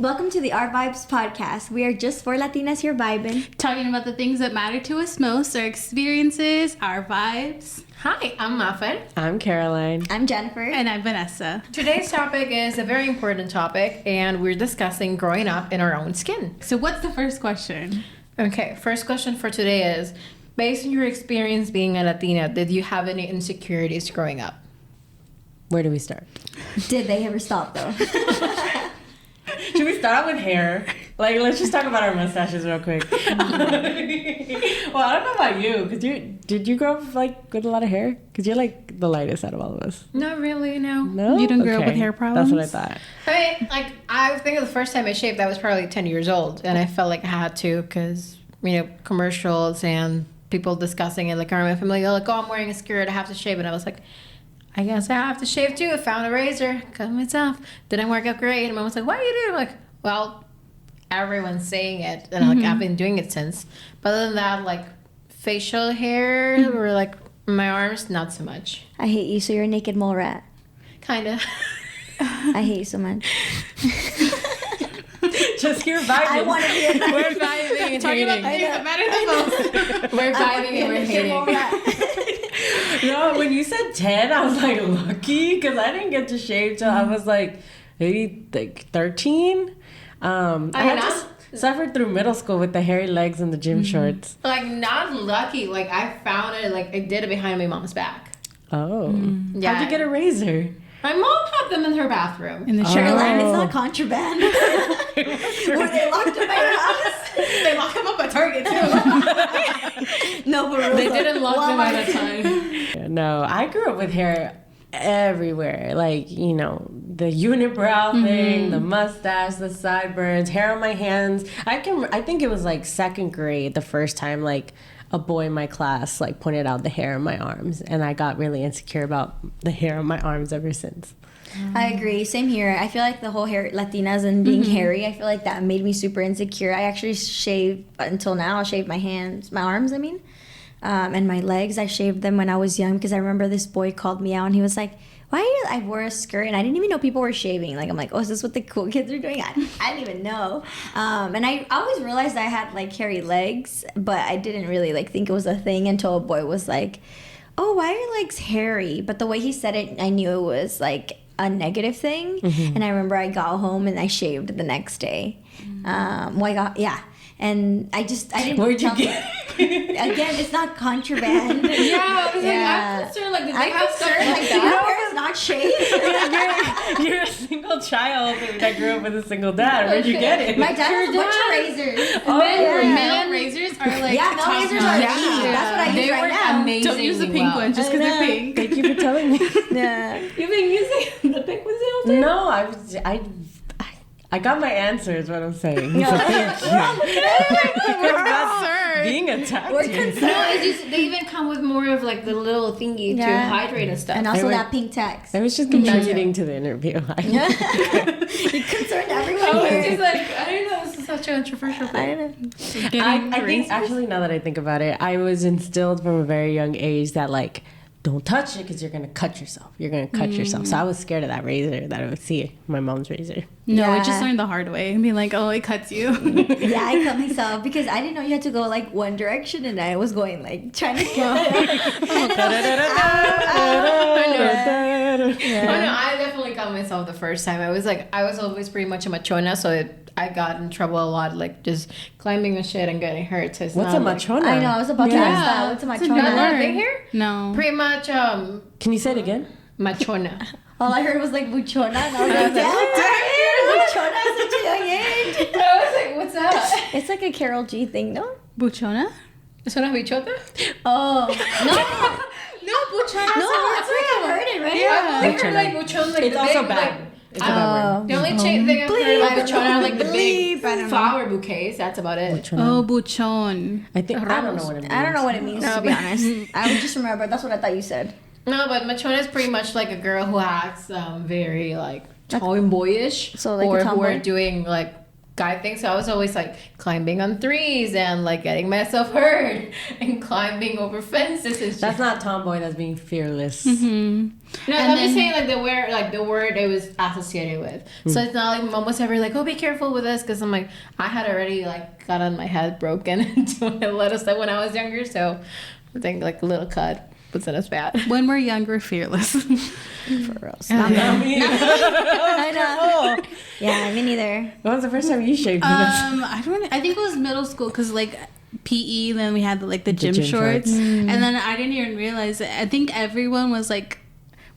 Welcome to the Our Vibes podcast. We are just four Latinas here vibing. Talking about the things that matter to us most, our experiences, our vibes. Hi, I'm Muffin. I'm Caroline. I'm Jennifer. And I'm Vanessa. Today's topic is a very important topic, and we're discussing growing up in our own skin. So what's the first question? Okay, first question for today is, based on your experience being a Latina, did you have any insecurities growing up? Where do we start? Did they ever stop though? Should we start out with hair? Like, let's just talk about our mustaches real quick. Well, I don't know about you, because did you grow up like with a lot of hair? Because you're like the lightest out of all of us. Not really, no. No? You didn't grow up with hair problems? That's what I thought. I think the first time I shaved, I was probably 10 years old, and I felt like I had to because, commercials and people discussing it, like, around my family, like, oh, I'm wearing a skirt, I have to shave, and I was like, I guess I have to shave too. I found a razor, cut myself. Didn't work out great. And mom was like, what are you doing? I'm like, well, everyone's saying it. And I've been doing it since. But other than that, like facial hair or like my arms, not so much. I hate you, so you're a naked mole rat. Kind of. I hate you so much. Just hear vibing. I want to be a We're vibing and Talking about hating. things that matter the most. We're vibing and we're hating. No, when you said 10, I was like lucky because I didn't get to shave till I was like maybe like 13. I had just suffered through middle school with the hairy legs and the gym shorts. Like, not lucky. Like, I found it, like, I did it behind my mom's back. Oh. Yeah. How'd you get a razor? My mom had them in her bathroom. In the shower. Caroline, it's not contraband. Were they locked up at your house? They locked them up at Target, too. No, but They didn't lock them at a time. No, I grew up with hair everywhere. Like, the unibrow thing, the mustache, the sideburns, hair on my hands. I think it was like second grade the first time like a boy in my class like pointed out the hair on my arms, and I got really insecure about the hair on my arms ever since. I agree. Same here. I feel like the whole hair Latinas and being hairy, I feel like that made me super insecure. I actually shave until now. I shave my hands, my arms, I mean, and my legs. I shaved them when I was young because I remember this boy called me out and he was like, why are you, I wore a skirt and I didn't even know people were shaving. Like, I'm like, oh, is this what the cool kids are doing? I didn't even know. And I always realized I had like hairy legs, but I didn't really like think it was a thing until a boy was like, oh, why are your legs hairy? But the way he said it, I knew it was like a negative thing. And I remember I got home and I shaved the next day. And I didn't. Where'd you get? Again, it's not contraband. Yeah, I was like, I'm concerned. Like, did they have stuff like that? Your hair is not shaved. You're a single child that grew up with a single dad. Where'd you get it? My dad has a bunch of razors. Male razors are like male razors are cheap. That's what I use right now. Amazing. Don't use the pink one just because they're pink. Thank you for telling me. Yeah. You've been using the pink ones the whole time? No, I got my answer is what I'm saying. So thank you. Being attacked. We're here. concerned. No, it's just, they even come with more of like the little thingy to hydrate and stuff. And also I that pink text. I was just contributing to the interview. You're concerned everyone I was here. just like, I didn't know this is such a controversial thing. I don't know. I think actually now that I think about it, I was instilled from a very young age that like don't touch it because you're gonna cut yourself. You're gonna cut yourself. So I was scared of that razor that I would see my mom's razor. No, I Yeah. just learned the hard way and be like, oh, it cuts you. Yeah, I cut myself because I didn't know you had to go like one direction and I was going like trying to Oh no, I definitely cut myself the first time. I was always pretty much a machona, so I got in trouble a lot, like just climbing the shit and getting hurt. So it's What's a not, machona? I know, I was about to ask that. What's a Not machona? a thing here? No. Pretty much Can you say it again? machona. All I heard was like buchona and I was like, damn, buchona at such a young age. I was like, what's that? It's like a Carol G thing, no? Buchona? ¿Es una bichota? Oh. No, buchona. No, that's like I've heard it, right? Yeah. I've only heard like buchona, like It's the also big, bad. like, It's a bad word. the only thing I've heard about buchona are like the Bleep, I big don't know. flower bouquets. That's about it. Oh, buchon. I don't know what it means. I don't know what it means, to be honest. I would just remember, that's what I thought you said. No, but machona is pretty much like a girl who acts very like tomboyish, So, like a or who tomboy? are doing like guy thing. So I was always like climbing on trees and like getting myself hurt and climbing over fences. And That's not tomboy. That's being fearless. No, I'm just saying like the word it was associated with. So it's not like mom was ever like, oh, be careful with this, because I'm like, I had already like gotten my head broken into a little stuff when I was younger. So I think like a little cut wasn't as bad. When we're younger, fearless. For real. I know. Yeah, me neither. When was the first time you shaved? I think it was middle school, because like PE, then we had the gym shorts, and then I didn't even realize it. I think everyone was like,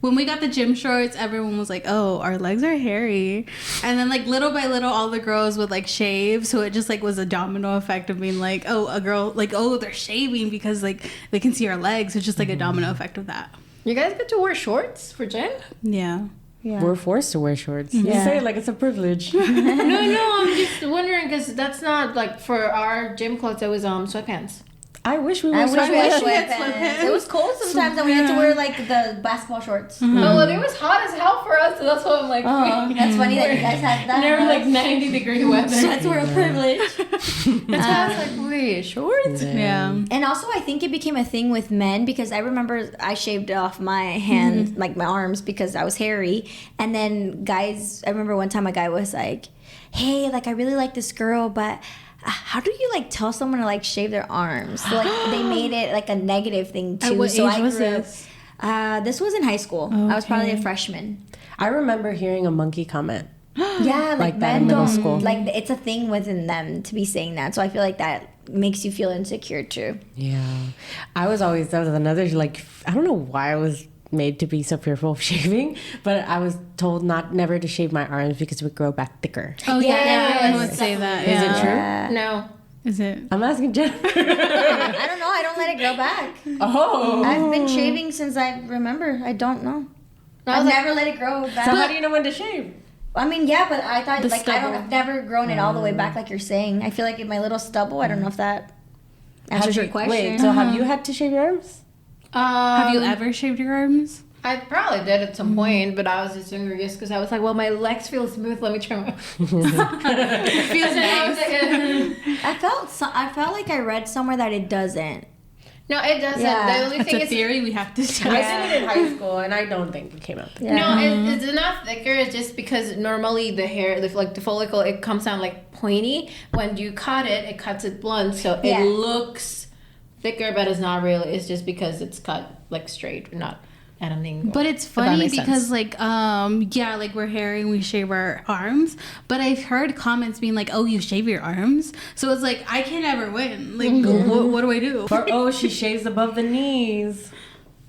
when we got the gym shorts, everyone was like, oh, our legs are hairy. And then like little by little, all the girls would like shave. So it just like was a domino effect of being like, oh, a girl, like, oh, they're shaving because like they can see our legs. It's just like a domino effect of that. You guys get to wear shorts for gym? Yeah. Yeah. We're forced to wear shorts. You Yeah. say it like it's a privilege. No, I'm just wondering because that's not like for our gym clothes. It was sweatpants. I wish we were I wish we had sweatpants. sweatpants. It was cold sometimes, and we had to wear like the basketball shorts. Oh, well, it was hot as hell for us, so that's why I'm like, Oh, that's funny that you guys had that. never like 90-degree weather. Sweats were a privilege. That's why I was like, wait, shorts? Yeah. And also, I think it became a thing with men because I remember I shaved off my hand, like my arms, because I was hairy. And then guys, I remember one time a guy was like, hey, like I really like this girl, but how do you like tell someone to like shave their arms? So like they made it like a negative thing too. At what so age I was grew up- this? This was in high school. I was probably a freshman. I remember hearing a monkey comment. Yeah, Like like that in men middle don't school. like it's a thing within them to be saying that. So I feel like that makes you feel insecure too. Yeah. That was another, like, I don't know why I was made to be so fearful of shaving, but I was told never to shave my arms because it would grow back thicker. Oh, yeah. Yes. Everyone would say that. Is it Yeah. true? Yeah. No. Is it? I'm asking Jennifer. I don't know. I don't let it grow back. Oh. I've been shaving since I remember. I don't know. I've never let it grow back. So how do you know when to shave? I mean, yeah, but I thought The like stubble. I've never grown it all the way back like you're saying. I feel like in my little stubble. I don't know if that answers your question. Wait, so have you had to shave your arms? Have you ever shaved your arms? I probably did at some point, but I was just younger just because I was like, well, my legs feel smooth. Let me try my. It feels nice. I felt like I read somewhere that it doesn't. No, it doesn't. Yeah. The only That's thing a is, theory we have to I test. did it in high school, and I don't think it came out. Yeah. no, it's not thicker. It's just because normally the hair, the follicle, it comes out like pointy. When you cut it, it cuts it blunt, so Yeah. it looks thicker, but it's not really. It's just because it's cut like straight, not. I don't think. But it's if that funny makes because sense. like yeah, like we're hairy and we shave our arms, but I've heard comments being like, oh, you shave your arms, so it's like I can never win, like what do I do? Or, oh, she shaves above the knees.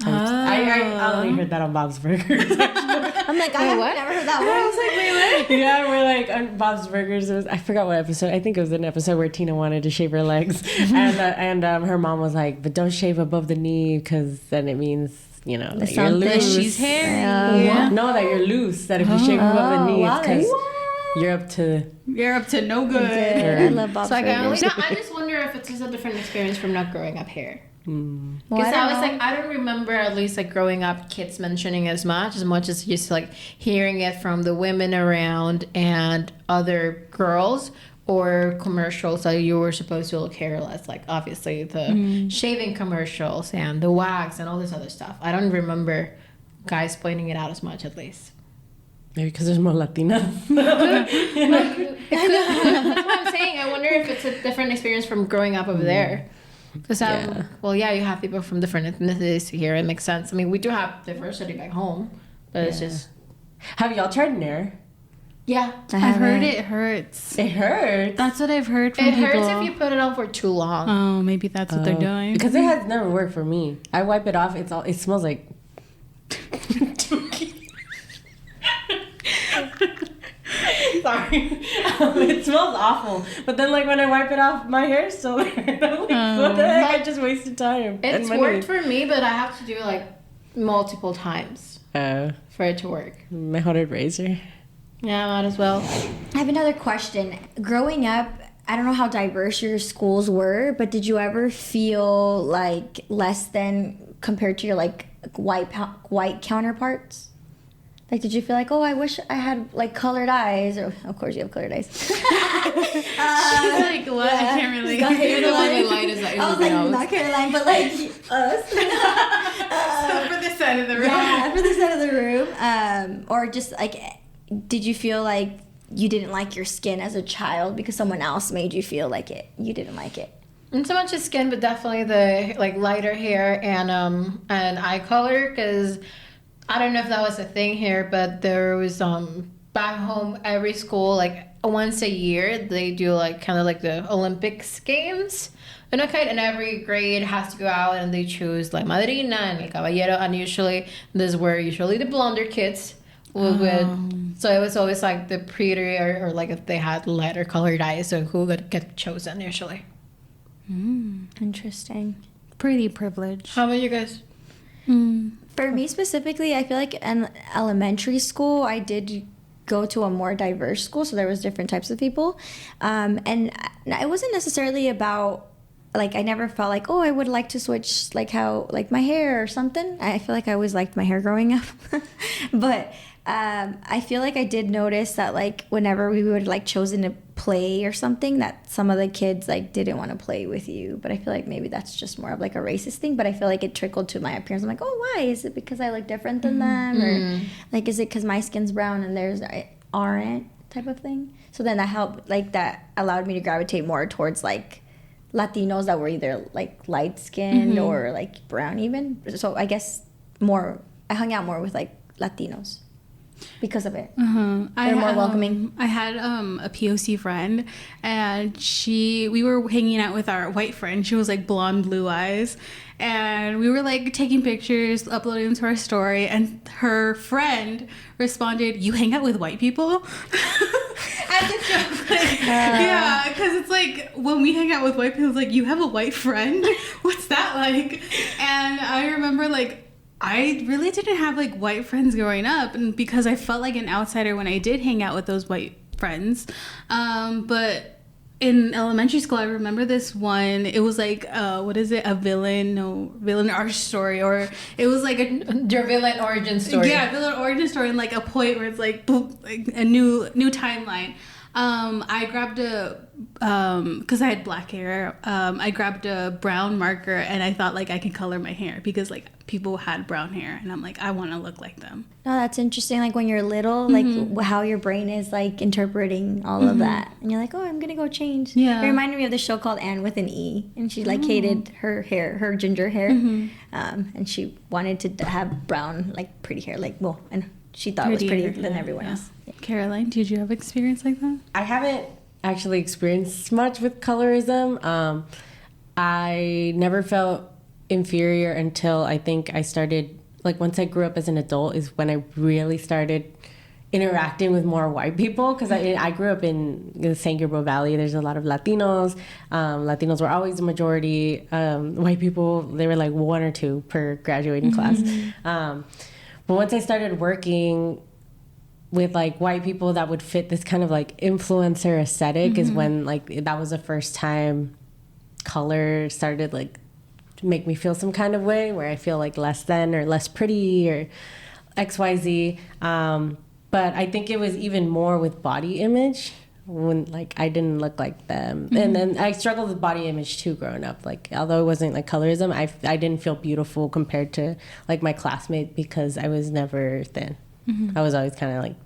I only heard that on Bob's Burgers. I'm like, I have what? never heard that word. Yeah, we're like on Bob's Burgers. I forgot what episode. I think it was an episode where Tina wanted to shave her legs, and her mom was like, "But don't shave above the knee because then it means that you're something. loose." She's hairy. Yeah. No, that you're loose. That if you shave above the knee, wow, it's because that's- you're up to. You're up to no good. I love Bob's So like, Burgers. I just wonder if it's just a different experience from not growing up hair. Well, Because I was don't like, I don't remember at least like growing up kids mentioning as much as just like hearing it from the women around and other girls or commercials that you were supposed to look hairless. Like obviously the shaving commercials and the wax and all this other stuff. I don't remember guys pointing it out as much at least. Maybe because there's more Latinas. That's what I'm saying. I wonder if it's a different experience from growing up over there. Because you have people from different ethnicities here. It makes sense. I mean, we do have diversity back home, but it's just Have y'all tried Nair? yeah. I've heard it hurts. It hurts. That's what I've heard from It people. hurts if you put it on for too long. Oh, maybe that's what they're doing. Because it has never worked for me. I wipe it off. It smells like. Sorry. It smells awful. But then, like, when I wipe it off, my hair's still there. I'm like, what the heck? I just wasted time. and It's money. worked for me, but I have to do it like multiple times for it to work. Mejor el razor. Yeah, might as well. I have another question. Growing up, I don't know how diverse your schools were, but did you ever feel like less than compared to your like white counterparts? Like, did you feel like, oh, I wish I had like colored eyes? Or of course you have colored eyes. She's like, what? I can't relate. You're the one that light is like I was everything like, else. not Caroline, but like us. So for the side of the room. Yeah, for the side of the room. Or just like, did you feel like you didn't like your skin as a child because someone else made you feel like you didn't like it? Not so much the skin, but definitely the like lighter hair and eye color. Because I don't know if that was a thing here, but there was back home every school like once a year they do like kind of like the Olympics games. And okay, and every grade has to go out and they choose like madrina and el caballero, and usually these were usually the blonder kids. So it was always like the prettier or like if they had lighter colored eyes, so who would get chosen usually. Interesting. Pretty privilege. How about you guys? For me specifically, I feel like in elementary school, I did go to a more diverse school, so there was different types of people. And it wasn't necessarily about, like, I never felt like, oh, I would like to switch, like, how, like, my hair or something. I feel like I always liked my hair growing up. But I feel like I did notice that, like, whenever we would, like, chosen to play or something, that some of the kids, like, didn't want to play with you. But I feel like maybe that's just more of, like, a racist thing. But I feel like it trickled to my appearance. I'm like, oh, why? Is it because I look different than them? Or, like, is it because my skin's brown and theirs aren't, type of thing? So then that helped, like, that allowed me to gravitate more towards, like, Latinos that were either, like, light-skinned or, like, brown even. So I guess I hung out more with, like, Latinos because of it. They're more welcoming. I had a POC friend, and we were hanging out with our white friend. She was like blonde, blue eyes, and we were like taking pictures, uploading them to our story. And her friend responded, "You hang out with white people?" As a joke, like, yeah, because it's like when we hang out with white people, it's like, you have a white friend? What's that like? And I remember like, I really didn't have like white friends growing up, and because I felt like an outsider when I did hang out with those white friends. But in elementary school, I remember this one. It was like, what is it? A villain origin story, or it was like Your villain origin story. Yeah, villain origin story, and like a point where it's like, boom, like a new timeline. I grabbed because I had black hair, I grabbed a brown marker, and I thought like I could color my hair because like people had brown hair, and I'm like, I want to look like them. No, that's interesting. Like when you're little, like how your brain is like interpreting all of that, and you're like, oh, I'm gonna go change. Yeah. It reminded me of the show called Anne with an E, and she like hated her hair, her ginger hair, and she wanted to have brown, like pretty hair, like and she thought it was prettier than everyone else. Caroline, did you have experience like that? I haven't actually experienced much with colorism. I never felt inferior until I think I started, like once I grew up as an adult is when I really started interacting with more white people, because I grew up in the San Gabriel Valley. There's a lot of Latinos. Latinos were always the majority. White people, they were like one or two per graduating class. But once I started working with like white people that would fit this kind of like influencer aesthetic is when like that was the first time color started like to make me feel some kind of way where I feel like less than or less pretty or XYZ. But I think it was even more with body image when like I didn't look like them. And then I struggled with body image too growing up. Like although it wasn't like colorism, I didn't feel beautiful compared to like my classmate because I was never thin. I was always kind of like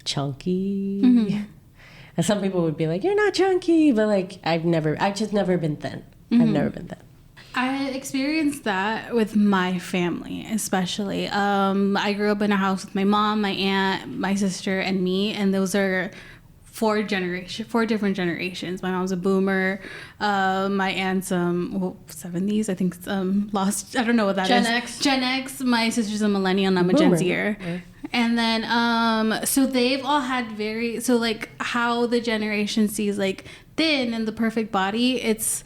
chunky. And some people would be like, you're not chunky, but like I've just never been thin. I've never been thin. I experienced that with my family, especially. I grew up in a house with my mom, my aunt, my sister, and me, and those are four different generations. My mom's a boomer, my aunt's 70s, I think, lost. I don't know what that is. Gen X. My sister's a millennial, and I'm a Gen Zer. Yeah. And then, so they've all had like how the generation sees like thin and the perfect body. It's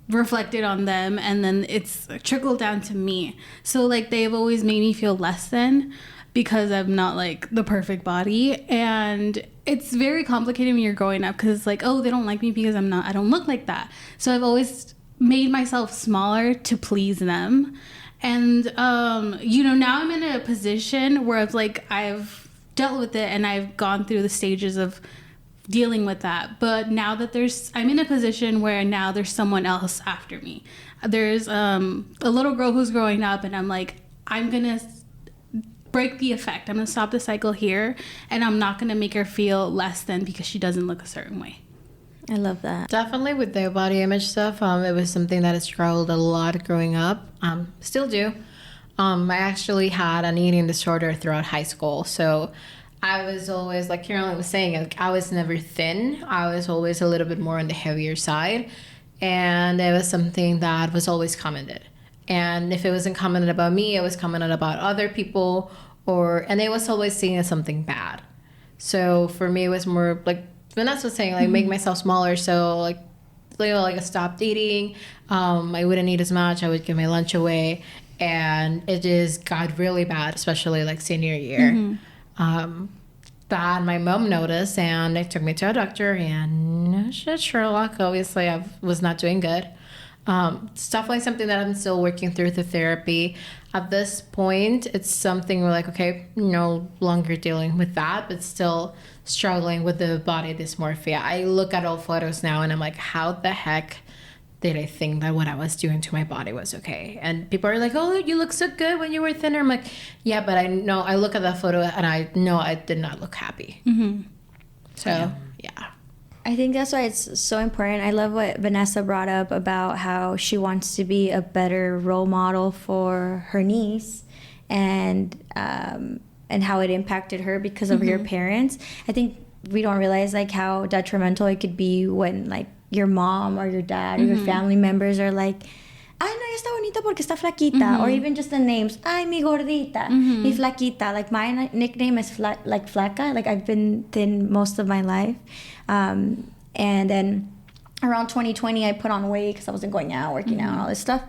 reflected on them, and then it's trickled down to me. So like they've always made me feel less than because I'm not like the perfect body, and it's very complicated when you're growing up because it's like, oh, they don't like me because I don't look like that. So I've always made myself smaller to please them. And now I'm in a position where I've dealt with it, and I've gone through the stages of dealing with that. But now that I'm in a position where now there's someone else after me. There's a little girl who's growing up, and I'm like, I'm gonna break the effect. I'm gonna stop the cycle here, and I'm not gonna make her feel less than because she doesn't look a certain way. I love that. Definitely with the body image stuff, it was something that I struggled a lot growing up. Still do. I actually had an eating disorder throughout high school, so I was always, like Carolyn was saying, like, I was never thin. I was always a little bit more on the heavier side, and it was something that was always commented. And if it wasn't commented about me, it was commented about other people, and it was always seen as something bad. So for me, it was more like Vanessa was saying, like, make myself smaller. So like I stopped eating. I wouldn't eat as much. I would give my lunch away, and it just got really bad, especially like senior year. That my mom noticed, and they took me to a doctor, and shit, Sherlock, obviously I was not doing good. It's definitely something that I'm still working through the therapy. At this point, it's something we're like, okay, no longer dealing with that, but still struggling with the body dysmorphia. I look at old photos now and I'm like, how the heck did I think that what I was doing to my body was okay? And people are like, oh, you look so good when you were thinner. I'm like, yeah, but I know, I look at that photo and I know I did not look happy. So, yeah. I think that's why it's so important. I love what Vanessa brought up about how she wants to be a better role model for her niece, and how it impacted her because of your parents. I think we don't realize like how detrimental it could be when like your mom or your dad or your family members are like, ay, no, ella está bonita porque está flaquita. Or even just the names, ay, mi gordita, mi flaquita. Like my nickname is flaca. Like I've been thin most of my life. And then around 2020, I put on weight because I wasn't going out, working out, and all this stuff.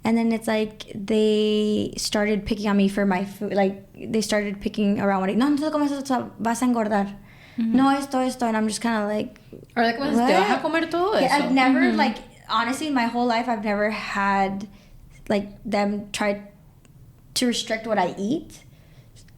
And then it's like they started picking on me for my food. Like they started picking around what, no, no te comes esto, vas a engordar. No, esto. And I'm just kind of like, or like, ¿te vas a comer todo eso? I've never, like, honestly, my whole life, I've never had, like, them try to restrict what I eat.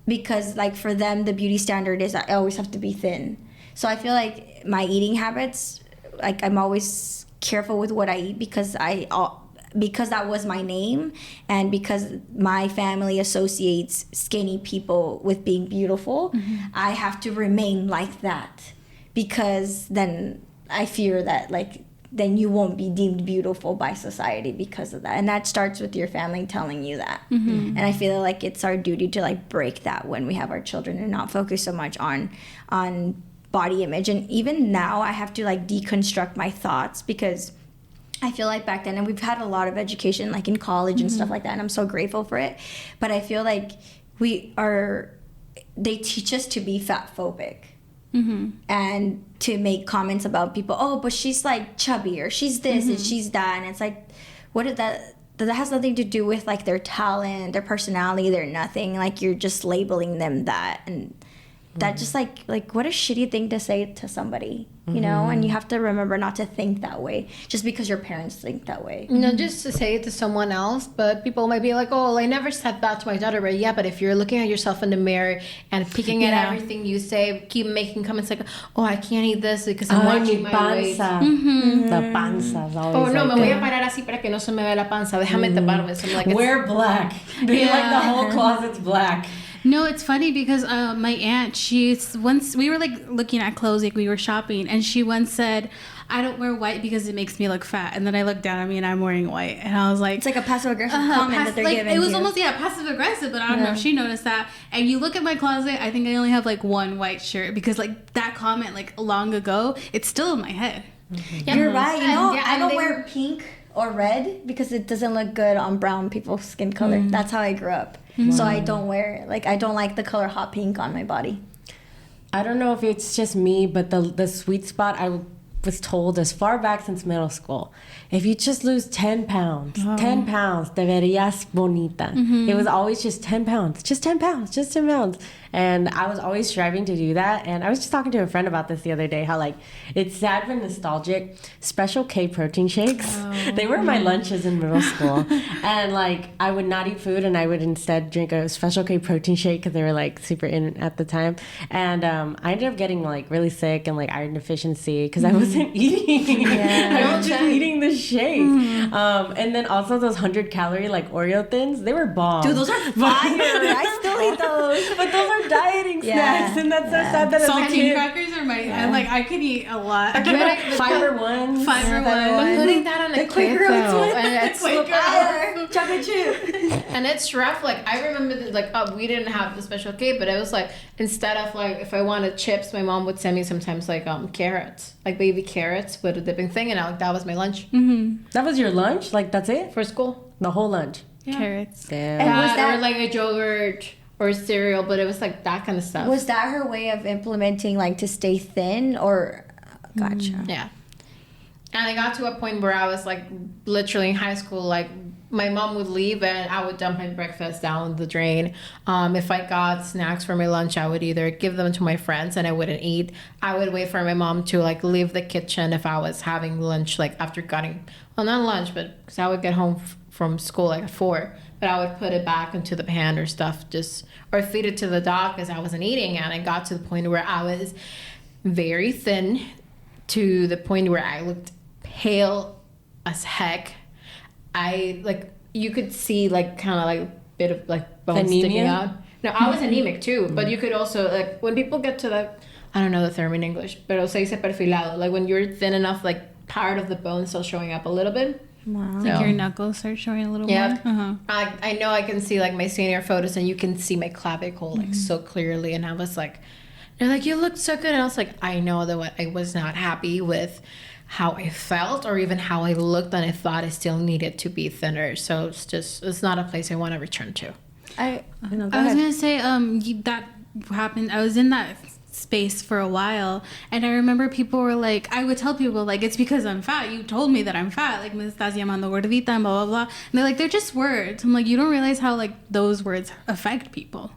Because, like, for them, the beauty standard is I always have to be thin. So I feel like my eating habits, like, I'm always careful with what I eat because that was my name, and because my family associates skinny people with being beautiful, I have to remain like that, because then I fear that, like, then you won't be deemed beautiful by society because of that. And that starts with your family telling you that. And I feel like it's our duty to, like, break that when we have our children and not focus so much on body image. And even now I have to, like, deconstruct my thoughts, because I feel like back then, and we've had a lot of education, like in college and stuff like that, and I'm so grateful for it. But I feel like they teach us to be fat phobic and to make comments about people. Oh, but she's like chubby, or she's this and she's that. And it's like, what did that has nothing to do with like their talent, their personality, their nothing. Like you're just labeling them that. And that just like what a shitty thing to say to somebody, you know? And you have to remember not to think that way just because your parents think that way. No, just to say it to someone else, but people might be like, oh, I never said that to my daughter. But yeah, but if you're looking at yourself in the mirror and picking at everything you say, keep making comments like, oh, I can't eat this because I'm watching my weight. The panza is always oh, no, like me voy a parar así para que no se me vea la panza. Déjame taparme. So I'm like, wear black. Like the whole closet's black. No, it's funny because my aunt, once we were like looking at clothes, like we were shopping, and she once said, I don't wear white because it makes me look fat. And then I looked down at me and I'm wearing white. And I was like, it's like a passive aggressive comment that they're like, giving. It was almost, passive aggressive, but I don't know if she noticed that. And you look at my closet, I think I only have like one white shirt, because like that comment like long ago, it's still in my head. Yeah, you're right. You know, I don't wear pink or red because it doesn't look good on brown people's skin color. That's how I grew up. So I don't wear it. Like, I don't like the color hot pink on my body. I don't know if it's just me, but the sweet spot, was told as far back since middle school, if you just lose 10 pounds, 10 pounds, te verías bonita. It was always just 10 pounds, just 10 pounds, just 10 pounds. And I was always striving to do that. And I was just talking to a friend about this the other day, how like it's sad but nostalgic. Special K protein shakes. They were my lunches in middle school. And like I would not eat food and I would instead drink a Special K protein shake because they were like super in at the time. And I ended up getting like really sick and like iron deficiency because I wasn't eating. I was just eating the shake. And then also those 100-calorie like Oreo thins, they were bomb. Dude, those are fire. I still eat those. But those are dieting snacks, and that's so sad that as a Saltine kid, crackers are my. I'm like I could eat a lot. Fiber ones. But putting that on a kid though, and it's Fire. Chocolate chip. and it's rough. Like I remember that, like we didn't have the Special K, but it was like instead of like if I wanted chips, my mom would send me sometimes like carrots, like baby carrots with a dipping thing, and like that was my lunch That was your lunch? Like that's it? for school. The whole lunch? Carrots. Damn. And was That, that or like a yogurt or cereal, but it was like that kind of stuff. was that her way of implementing like to stay thin or? Gotcha. Yeah. And I got to a point where I was like literally in high school, like my mom would leave and I would dump my breakfast down the drain. If I got snacks for my lunch, I would either give them to my friends and I wouldn't eat. I would wait for my mom to like leave the kitchen if I was having lunch, like after well, not lunch, but because I would get home from school like at 4. But I would put it back into the pan or stuff, or feed it to the dog because I wasn't eating. And I got to the point where I was very thin, to the point where I looked pale as heck. I like you could see like kind of like a bit of like bones sticking out. No, I was anemic too, but you could also like when people get to the, I don't know the term in English, pero se dice perfilado, like when you're thin enough, like part of the bone still showing up a little bit. Wow. Like your knuckles start showing a little Yeah. more. I know I can see like my senior photos and you can see my clavicle like so clearly, and I was like, they're like, you look so good, and I was like, I know that what I was not happy with how I felt or even how I looked, and I thought I still needed to be thinner. So it's not a place I want to return to. I was Gonna say that happened. I was in that space for a while, and I remember people were like, I would tell people like, it's because I'm fat, you told me that I'm fat, like me estás llamando gordita and blah blah blah, and they're like, they're just words. I'm like, you don't realize how like those words affect people.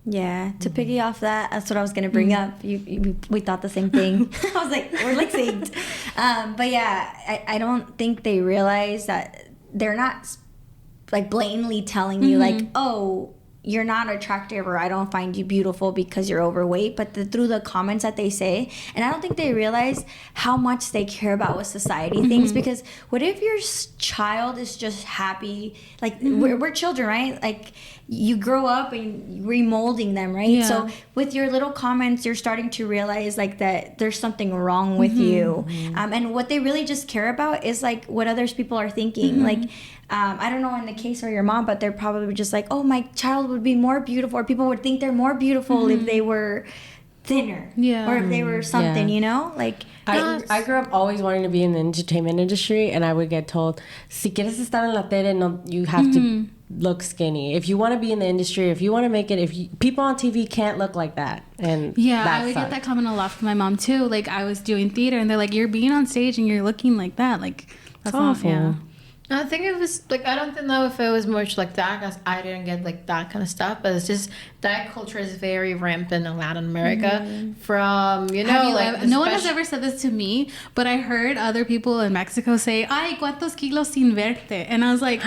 Yeah, to piggy off that, that's what I was gonna bring up. We thought the same thing. I was like, we're like synced. But yeah, I don't think they realize that they're not like blatantly telling you like, oh, you're not attractive or I don't find you beautiful because you're overweight, but through the comments that they say. And I don't think they realize how much they care about what society thinks, because what if your child is just happy? Like we're children, right? Like you grow up and remolding them, right? Yeah. So with your little comments, you're starting to realize like that there's something wrong with you. And what they really just care about is like what others people are thinking. Like, I don't know in the case of your mom, but they're probably just like, oh, my child would be more beautiful, or people would think they're more beautiful if they were thinner, or if they were something, you know, like. I grew up always wanting to be in the entertainment industry, and I would get told, si quieres estar en la tele, no, you have to look skinny. If you want to be in the industry, if you want to make it, people on TV can't look like that. And I would get that comment a lot from my mom too. Like I was doing theater, and they're like, you're being on stage and you're looking like that. Like that's awful. Yeah. I think it was like, I don't know if it was much like that, because I didn't get like that kind of stuff, but it's just diet culture is very rampant in Latin America. From No one has ever said this to me, but I heard other people in Mexico say, ay, cuántos kilos sin verte, and I was like,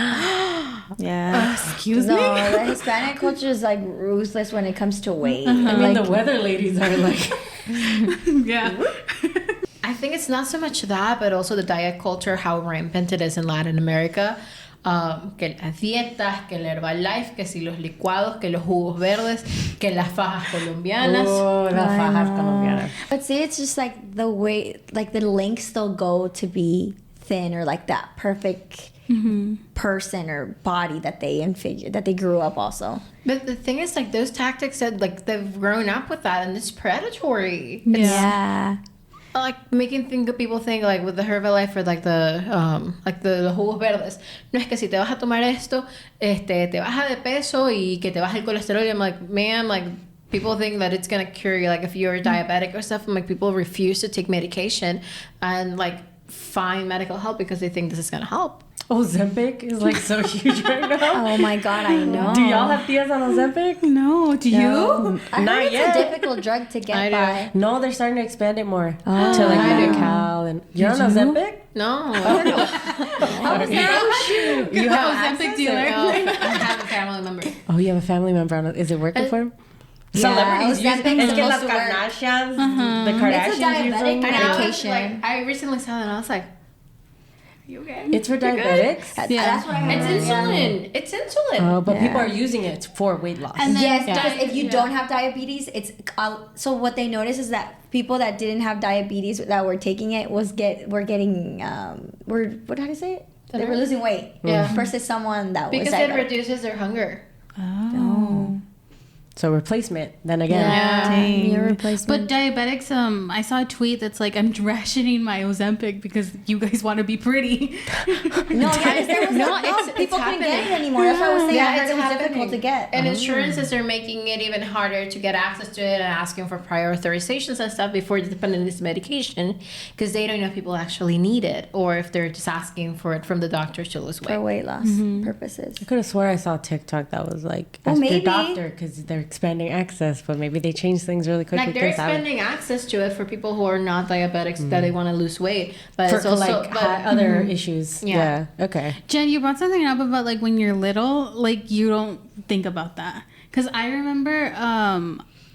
Yeah. Excuse me? No, the Hispanic culture is like ruthless when it comes to weight. I mean, Like, the weather ladies are like, yeah. I think it's not so much that, but also the diet culture, how rampant it is in Latin America. Que las dietas, que el Herbalife, que si los licuados, que los jugos verdes, que las fajas colombianas. oh, las fajas colombianas. But see, it's just like the way, like the links they'll go to be thin, or like that perfect person or body that they grew up also. But the thing is, like, those tactics that like they've grown up with that, and it's predatory. Yeah. Like making people think like with the Herbalife or like the jugos verdes, no es que si te vas a tomar esto, te baja de peso y que te baja el colesterol. Y I'm like, man, like People think that it's gonna cure you, like if you're diabetic or stuff. And like people refuse to take medication and like find medical help because they think this is gonna help. Ozempic is like so huge right now. Oh my god, I know. Do y'all have tias on Ozempic? No, do you? I Not heard it's yet. a difficult drug to get I by. No, they're starting to expand it more to Oh. like I do. Medi-Cal and you're on Ozempic? No, You have Ozempic access dealer. or- I have a family member. Oh, you have a family member on it. Is it working for him? Yeah, Celebrities use Ozempic's es que las supposed to work. Kardashians, the It's a Kardashians use diabetic them. And I was medication. like, I recently saw that and I was like, you okay? It's for diabetics. That's what I heard. It's insulin. It's insulin. Oh, but people Yeah. are using it for weight loss. And then- Yes, Yeah. because if you don't have diabetes, it's so what they noticed is that people that didn't have diabetes that were taking it were getting what how do you say it? They were losing weight. Yeah. Versus someone that Because was it diabetic. reduces their hunger. Oh. So replacement, then again. Yeah. Dang. Your replacement. But diabetics, I saw a tweet that's like, I'm rationing my Ozempic because you guys want to be pretty. No, yeah, 'cause there was it's people couldn't get happening. it anymore. That's what I was saying. I heard it's it was happening. difficult to get. And insurances are making it even harder to get access to it and asking for prior authorizations and stuff before they depend on this medication because they don't know if people actually need it or if they're just asking for it from the doctors to lose For weight. weight loss Mm-hmm. purposes. I could have swore I saw a TikTok that was like, Well, ask your maybe. doctor because they're expanding access, but maybe they change things really quickly. Like they're 'cause I would- expanding access to it for people who are not diabetics that they want to lose weight, but for it's also like other issues. Yeah. Yeah. Okay. Jen, you brought something up about like when you're little, like you don't think about that. Because I remember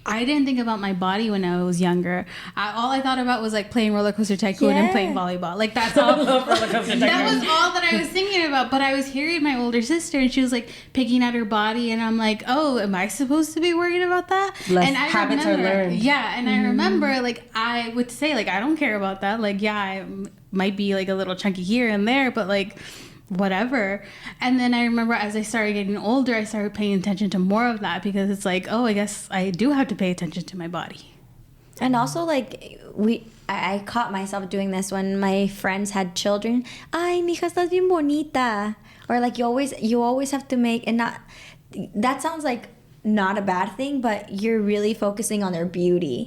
I didn't think about my body when I was younger. All I thought about was like playing Roller Coaster Tycoon and Yeah. playing volleyball. Like that's all. That was all that I was thinking about. But I was hearing my older sister, and she was like picking at her body, and I'm like, oh, am I supposed to be worried about that? Less and I habits are learned. Yeah, and I remember like I would say like I don't care about that. Like yeah, I might be like a little chunky here and there, but like whatever. And then I remember as I started getting older, I started paying attention to more of that because it's like, oh, I guess I do have to pay attention to my body. And also, like, I caught myself doing this when my friends had children. Ay, mija, estás bien bonita. Or like you always have to make, and not, that sounds like not a bad thing, but you're really focusing on their beauty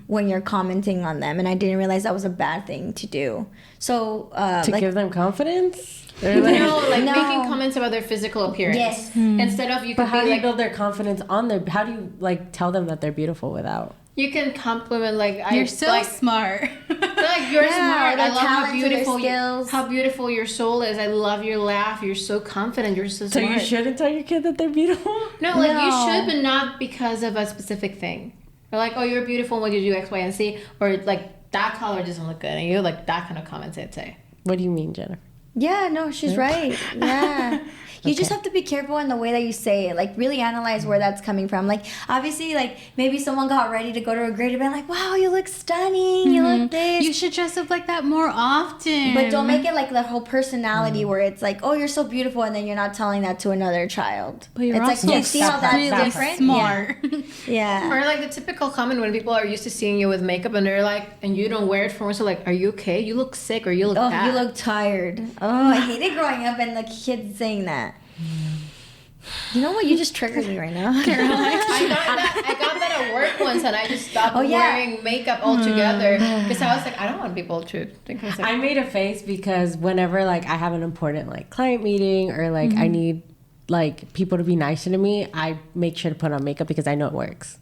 when you're commenting on them. And I didn't realize that was a bad thing to do. So, To like, give them confidence? Or like, No, like No. making comments about their physical appearance. Yes. Instead of you but could how be do you like, build their confidence on their, how do you like tell them that they're beautiful without? you can compliment like You're so like, smart. like you're Yeah, smart. their I love how talents or their beautiful skills. how beautiful your soul is. I love your laugh. You're so confident. You're so So smart. you shouldn't tell your kid that they're beautiful? No, like you No. should, but not because of a specific thing. Or like, oh, you're beautiful when you do X, Y, and Z. Or like that color doesn't look good, and you like that kind of comments I'd say. What do you mean, Jennifer? yeah, no, she's right. Yeah. You just have to be careful in the way that you say it. Like, really analyze where that's coming from. Like, obviously, like, maybe someone got ready to go to a great event. Like, wow, you look stunning. You look this. You should dress up like that more often. But don't make it like the whole personality where it's like, oh, you're so beautiful, and then you're not telling that to another child. But you're it's like, also do you see how that's really different? smart. Yeah. Or like the typical comment when people are used to seeing you with makeup and they're like, and you don't wear it for once. So like, are you okay? You look sick, or you look Oh, fat. you look tired. Oh, I hated growing up and the kids saying that. You know what? You just triggered me right now. I got that at work once, and I just stopped Oh, yeah. wearing makeup altogether because I was like, I don't want people to think I'm sick. I made a face because whenever like I have an important like client meeting or like I need like people to be nicer to me, I make sure to put on makeup because I know it works.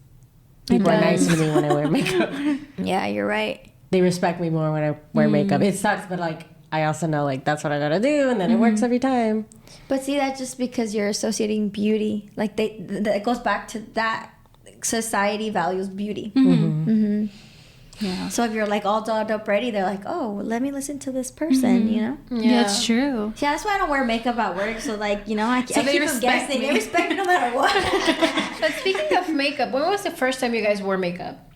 People are nicer to me when I wear makeup. Yeah, you're right. They respect me more when I wear makeup. It sucks, but like I also know like that's what I gotta do, and then it works every time. But see, that's just because you're associating beauty. Like it goes back to that society values beauty. Yeah. So if you're like all dolled up ready, they're like, oh, let me listen to this person, you know? Yeah, it's true. Yeah, that's why I don't wear makeup at work. So like, you know, I they keep them respect guessing. me. They respect me no matter what. But speaking of makeup, when was the first time you guys wore makeup?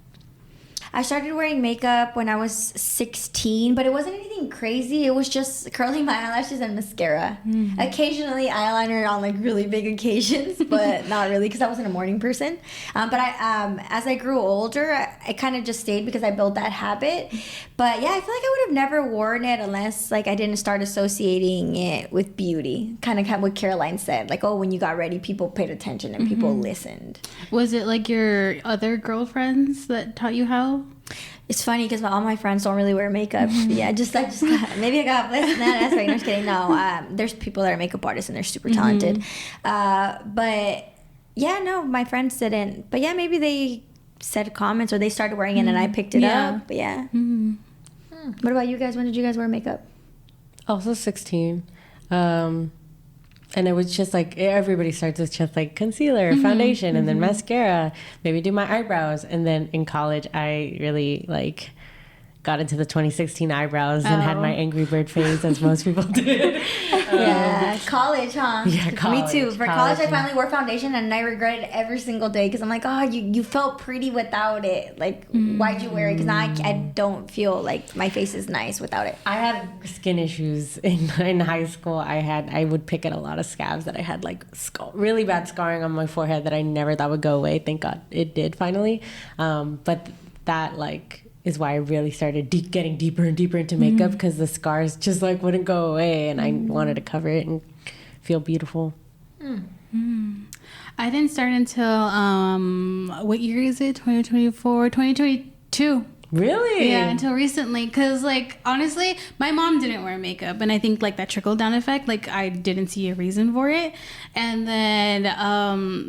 I started wearing makeup when I was 16, but it wasn't anything crazy. It was just curling my eyelashes and mascara. Occasionally eyeliner on like really big occasions, but not really because I wasn't a morning person. But as I grew older, it kind of just stayed because I built that habit. But yeah, I feel like I would have never worn it unless like I didn't start associating it with beauty. Kind of what Caroline said, like, oh, when you got ready, people paid attention and people listened. Was it like your other girlfriends that taught you how? It's funny because all my friends don't really wear makeup. Yeah, I just got, maybe I got blessed. No, that's right. No, just kidding. No, there's people that are makeup artists and they're super talented. But yeah, no, my friends didn't. But yeah, maybe they said comments or they started wearing it and I picked it up. But yeah. What about you guys? When did you guys wear makeup? Also 16. And it was just like, everybody starts with just like concealer, foundation, and then mascara, maybe do my eyebrows. And then in college, I really like got into the 2016 eyebrows and had my Angry Bird phase, as most people did. Yeah, college, huh? Yeah, college. Me too. For college, I finally wore foundation and I regret it every single day because I'm like, oh, you felt pretty without it. Like, why'd you wear it? Because now I don't feel like my face is nice without it. I had skin issues in high school. I would pick at a lot of scabs that I had like really bad scarring on my forehead that I never thought would go away. Thank God it did finally. But that like is why I really started getting deeper and deeper into makeup because the scars just like wouldn't go away and I wanted to cover it and feel beautiful. I didn't start until what year is it? 2024, 2022. Really? Yeah, until recently. Because, like, honestly, my mom didn't wear makeup. And I think, like, that trickle-down effect, like, I didn't see a reason for it. And then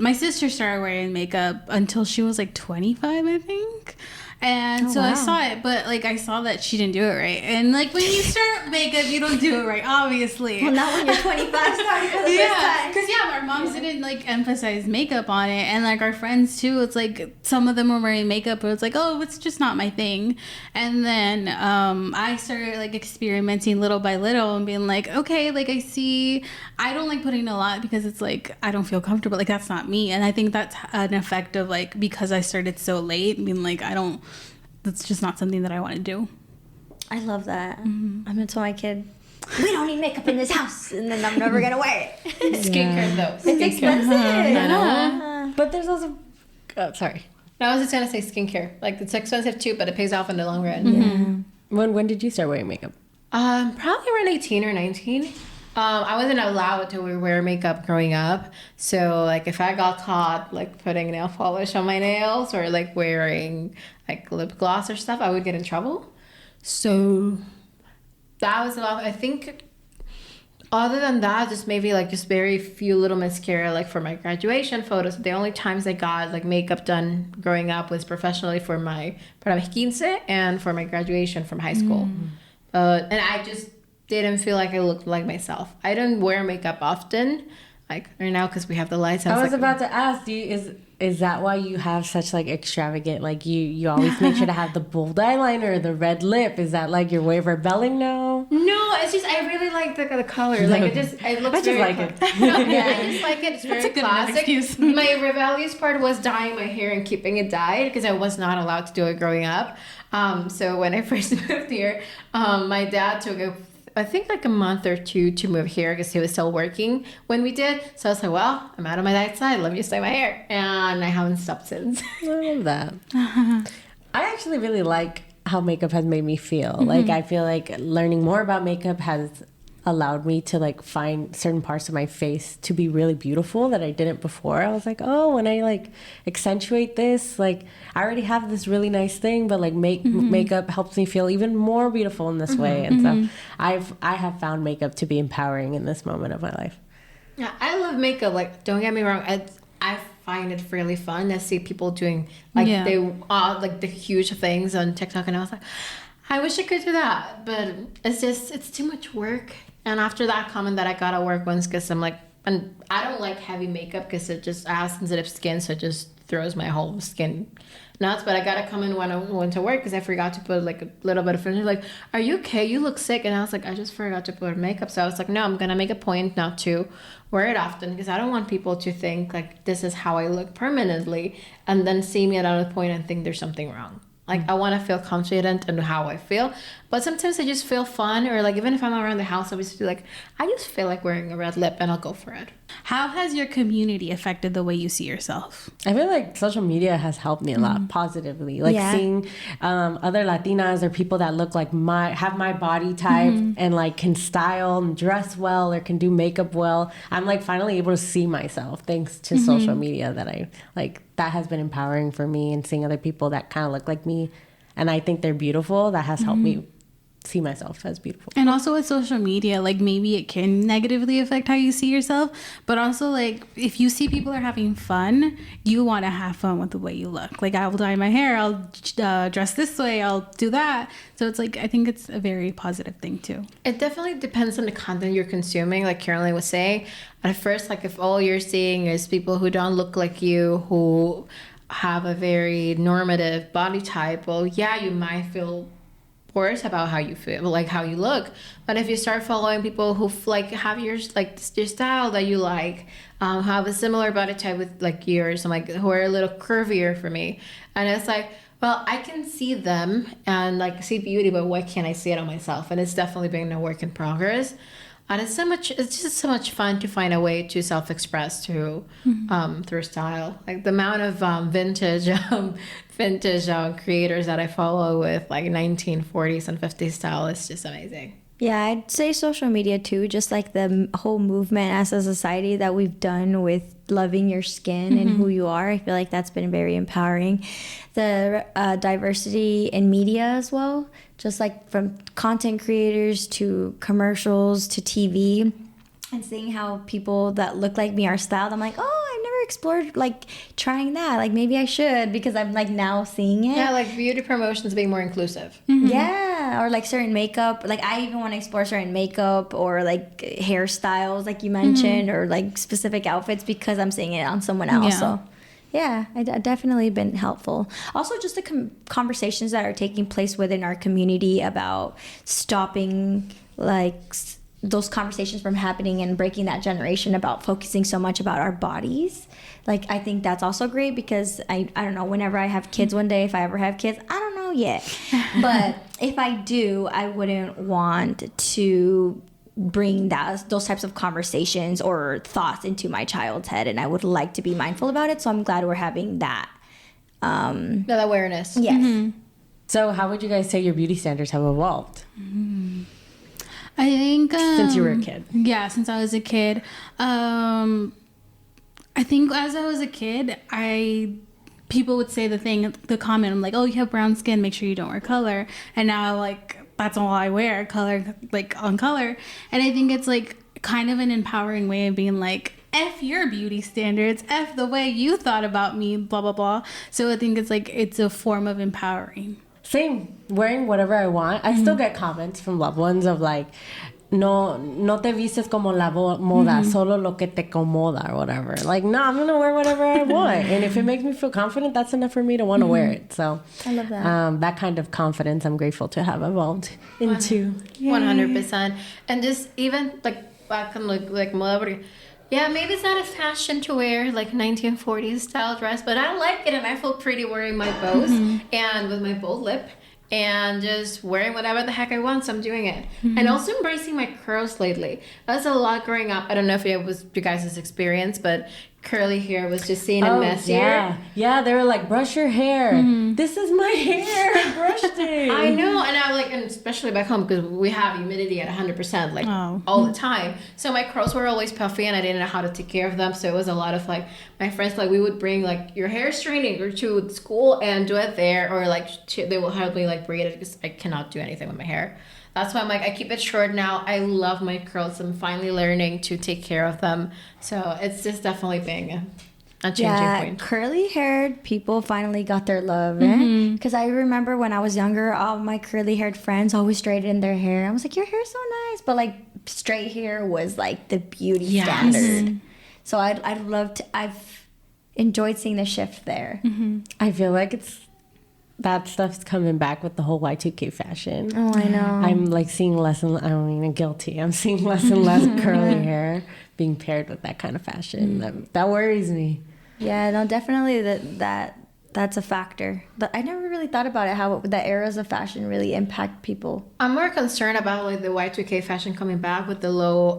my sister started wearing makeup until she was, like, 25, I think. And I saw it, but like I saw that she didn't do it right. And like when you start makeup, you don't do it right, obviously. Well, not when you're 25 starting for the first time. Because our moms didn't like emphasize makeup on it, and like our friends too. It's like some of them were wearing makeup, but it's like, oh, it's just not my thing. And then I started like experimenting little by little and being like, okay, like I don't like putting a lot because it's like I don't feel comfortable. Like that's not me, and I think that's an effect of like because I started so late, being like that's just not something that I want to do. I love that. I'm gonna tell my kid, we don't need makeup in this house, and then I'm never gonna wear it. Skincare though. It's expensive. I know. But there's also sorry. No, I was just gonna say skincare. Like it's expensive too, but it pays off in the long run. When did you start wearing makeup? Probably around 18 or 19. I wasn't allowed to wear makeup growing up. So, like, if I got caught, like, putting nail polish on my nails or, like, wearing, like, lip gloss or stuff, I would get in trouble. So, that was a lot. I think, other than that, just maybe, like, just very few little mascara, like, for my graduation photos. The only times I got, like, makeup done growing up was professionally for my para mis 15 and for my graduation from high school. And I just didn't feel like I looked like myself. I don't wear makeup often, like right now because we have the lights. I was about to ask you, is that why you have such like extravagant, like you always make sure to have the bold eyeliner, the red lip? Is that like your way of rebelling now? No, it's just I really like the color. Like it looks. I just like it. Yeah, I just like it. It's very classic. Excuse. My rebellious part was dyeing my hair and keeping it dyed because I was not allowed to do it growing up. So when I first moved here, my dad took I think like a month or two to move here because he was still working when we did. So I was like, well, I'm out of my diet side. Let me just dye my hair. And I haven't stopped since. I love that. I actually really like how makeup has made me feel. Like I feel like learning more about makeup has allowed me to like find certain parts of my face to be really beautiful that I didn't before. I was like, oh, when I like accentuate this, like I already have this really nice thing, but like makeup helps me feel even more beautiful in this way. And so I have found makeup to be empowering in this moment of my life. Yeah, I love makeup. Like, don't get me wrong. I find it really fun to see people doing like they like the huge things on TikTok, and I was like, I wish I could do that, but it's too much work. And after that comment that I got at work once, because I'm like, and I don't like heavy makeup because it just, I have sensitive skin, so it just throws my whole skin nuts. But I got to come in when I went to work because I forgot to put like a little bit of finish. Like, are you okay? You look sick. And I was like, I just forgot to put makeup. So I was like, no, I'm going to make a point not to wear it often because I don't want people to think like this is how I look permanently and then see me at another point and think there's something wrong. Like, I want to feel confident in how I feel. But sometimes I just feel fun. Or, like, even if I'm around the house, I just feel like, I just feel like wearing a red lip and I'll go for it. How has your community affected the way you see yourself? I feel like social media has helped me a lot positively. Like seeing other Latinas or people that look like have my body type and like can style and dress well or can do makeup well. I'm like finally able to see myself thanks to social media that I like. That has been empowering for me, and seeing other people that kind of look like me and I think they're beautiful, that has helped me see myself as beautiful. And also with social media, like maybe it can negatively affect how you see yourself, but also like if you see people are having fun, you want to have fun with the way you look. Like I will dye my hair, I'll dress this way, I'll do that. So it's like I think it's a very positive thing too. It definitely depends on the content you're consuming. Like Caroline was saying, at first, like if all you're seeing is people who don't look like you, who have a very normative body type, well, yeah, you might feel worse about how you feel, like how you look. But if you start following people who like have your style that you like, have a similar body type with like yours, and like who are a little curvier for me, and it's like, well, I can see them and like see beauty, but why can't I see it on myself? And it's definitely been a work in progress. And it's just so much fun to find a way to self-express through style. Like the amount of vintage creators that I follow with like 1940s and 50s style is just amazing. Yeah, I'd say social media too, just like the whole movement as a society that we've done with loving your skin and who you are. I feel like that's been very empowering. The diversity in media as well, just like from content creators to commercials to TV, and seeing how people that look like me are styled. I'm like, oh, I've never explored like trying that. Like maybe I should, because I'm like now seeing it. Yeah, like beauty promotions being more inclusive. Yeah, or like certain makeup. Like I even want to explore certain makeup or like hairstyles, like you mentioned, or like specific outfits because I'm seeing it on someone else. Yeah. So yeah, I definitely been helpful. Also, just the conversations that are taking place within our community about stopping like those conversations from happening and breaking that generation about focusing so much about our bodies. Like I think that's also great, because I don't know, whenever I have kids one day, if I ever have kids, I don't know yet, but if I do, I wouldn't want to bring those types of conversations or thoughts into my child's head, and I would like to be mindful about it. So I'm glad we're having that That awareness. yes. So how would you guys say your beauty standards have evolved I think since you were a kid? Yeah, since I was a kid. I think as I was a kid, people would say the comment, I'm like, oh, you have brown skin, make sure you don't wear color. And now like that's all I wear, color, like on color. And I think it's like kind of an empowering way of being like, F your beauty standards, F the way you thought about me, blah, blah, blah. So I think it's like, it's a form of empowering. Same, wearing whatever I want. I still get comments from loved ones of like, no te vistes como la moda, solo lo que te acomoda or whatever. Like, no, I'm gonna wear whatever I want, and if it makes me feel confident, that's enough for me to want to wear it. So I love that. that kind of confidence I'm grateful to have evolved into. 100%. And just even like back on like moda, yeah, maybe it's not a fashion to wear like 1940s style dress, but I like it and I feel pretty wearing my bows and with my bold lip and just wearing whatever the heck I want, so I'm doing it. And also embracing my curls lately. That's a lot growing up. I don't know if it was you guys' experience, but curly hair was just seen and messier. Yeah, they were like, brush your hair. This is my hair. I brushed it. I know, and I like, and especially back home because we have humidity at 100%, like all the time. So my curls were always puffy, and I didn't know how to take care of them. So it was a lot of like my friends, like we would bring like your hair straightening to school and do it there, or like they will help me like braid it because I cannot do anything with my hair. That's why I'm like, I keep it short now. I love my curls. I'm finally learning to take care of them. So it's just definitely being a changing point. Curly-haired people finally got their love, because I remember when I was younger, all my curly-haired friends always straightened their hair. I was like, your hair's so nice, but like straight hair was like the beauty standard. So I've enjoyed seeing the shift there. I feel like that stuff's coming back with the whole Y2K fashion. Oh, I know. I'm like seeing less and I don't even guilty. I'm seeing less and less curly hair being paired with that kind. Of fashion. That worries me. Yeah, no, definitely that that's a factor. But I never really thought about it, how the eras of fashion really impact people. I'm more concerned about like the Y2K fashion coming back with the low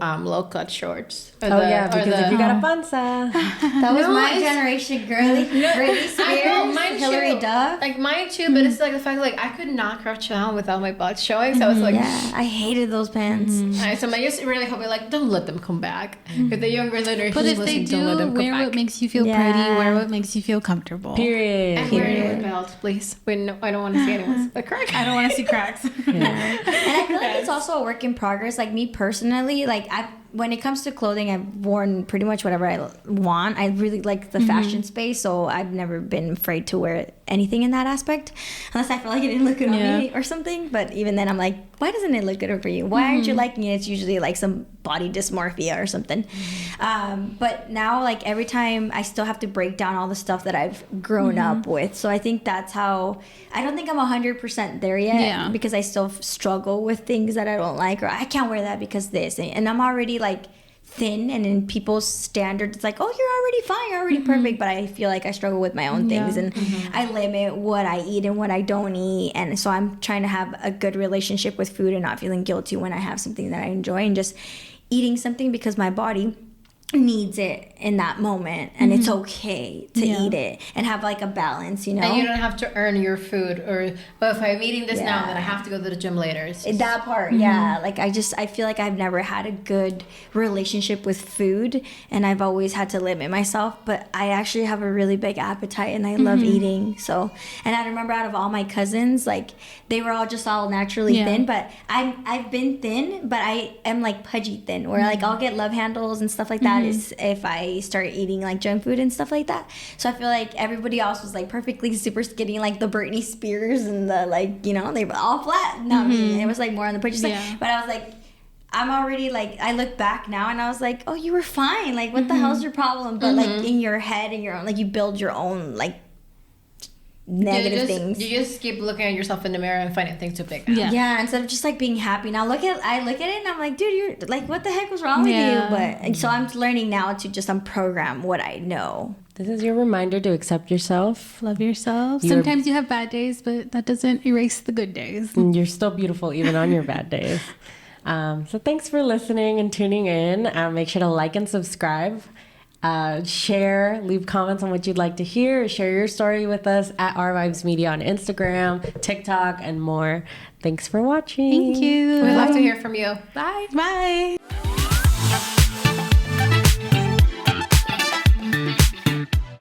cut shorts. Because if you got a panza. That was my generation, girly. Britney Spears, mine Hilary too. Duff. Like mine too, but it's like the fact like I could not crouch down without my butt showing. So I was like, Yeah, I hated those pants. So I just really hope like don't let them come back. If the younger generation But if is they listening, don't let do, them come wear back. what makes you feel Yeah. pretty, wear what makes you feel comfortable. Period. And wear it with belt, please. I don't want to see anyone's a crack. I don't want to see cracks. And I feel like it's also a work in progress. Like me personally, like when it comes to clothing, I've worn pretty much whatever I want. I really like the fashion space, so I've never been afraid to wear anything in that aspect, unless I feel like it didn't look good on me or something. But even then, I'm like, why doesn't it look good for you? Why aren't you liking it? It's usually like some body dysmorphia or something. But now, like every time, I still have to break down all the stuff that I've grown up with. So I think that's how. I don't think I'm 100% there yet because I still struggle with things that I don't like, or I can't wear that because this, and I'm already like thin, and in people's standards it's like, oh, you're already fine, you're already perfect, but I feel like I struggle with my own things, and I limit what I eat and what I don't eat, and so I'm trying to have a good relationship with food and not feeling guilty when I have something that I enjoy, and just eating something because my body needs it in that moment, and it's okay to eat it and have like a balance, you know. And you don't have to earn your food, but if I'm eating this now, then I have to go to the gym later. It's just, that part, like I feel like I've never had a good relationship with food, and I've always had to limit myself, but I actually have a really big appetite, and I love eating. So, and I remember out of all my cousins, like they were all naturally thin, but I've been thin, but I am like pudgy thin, where like I'll get love handles and stuff like that is if I start eating like junk food and stuff like that. So I feel like everybody else was like perfectly super skinny, like the Britney Spears and the like, you know, they were all flat. Not me. It was like more on the pudgy side. But I was like, I'm already like, I look back now and I was like, oh, you were fine. Like, what the hell's your problem? But like in your head and your own, like you build your own like negative things. You just keep looking at yourself in the mirror and finding things to pick out. Yeah, instead of just like being happy. Now I look at it and I'm like, dude, you're like, what the heck was wrong with you? But so I'm learning now to just unprogram what I know. This is your reminder to accept yourself. Love yourself. Sometimes you have bad days, but that doesn't erase the good days. And you're still beautiful even on your bad days. So thanks for listening and tuning in. Make sure to like and subscribe. Share, leave comments on what you'd like to hear, share your story with us at Our Vibes Media on Instagram, TikTok, and more. Thanks for watching. Thank you. We'd love to hear from you. Bye. Bye.